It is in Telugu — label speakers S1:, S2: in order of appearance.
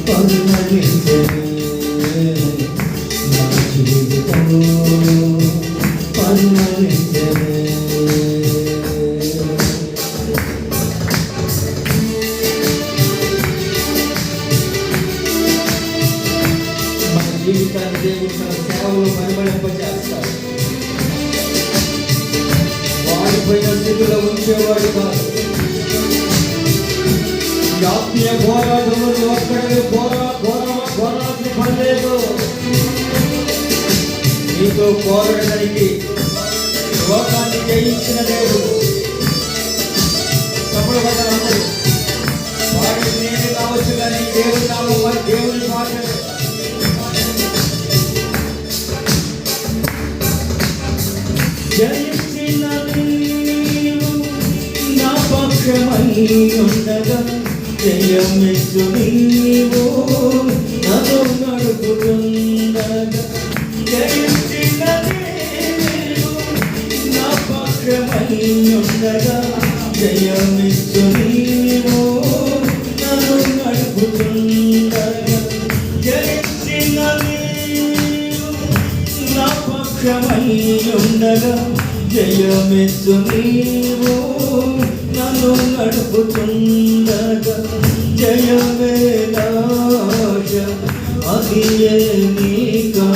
S1: పన్నవించనే నా జీవితము పన్నవించనే. మన జీవితాన్ని దేవుడు తన సేవలు పరిమళింపజేస్తాడు. వాడిపోయిన స్థితిలో ఉంచేవాడు కాదు. ఆత్మీయ పోరాటంలో ఒక్కడికి పోరాడాల్సిన పని లేదు. నీతో పోరాడడానికి లోకాన్ని జయించిన దేవుడు. తప్పుడు అందరూ వాడి నేను కావచ్చు, కానీ దేవుడు నామం వారి దేవుని మాత్రమే. జయించిన నీవు నా పక్షమై ఉండగా జయమిచ్చు నీవు నన్ను నడుపుతుండగా. జయించిన నీవు నా పక్షమై ఉండగా జయమిచ్చు నీవు నన్ను నడుపుతుండగా. జయించిన నీవు నా పక్షమై ఉండగా జయమిచ్చు నీవు నన్ను నడుపుతుండగా.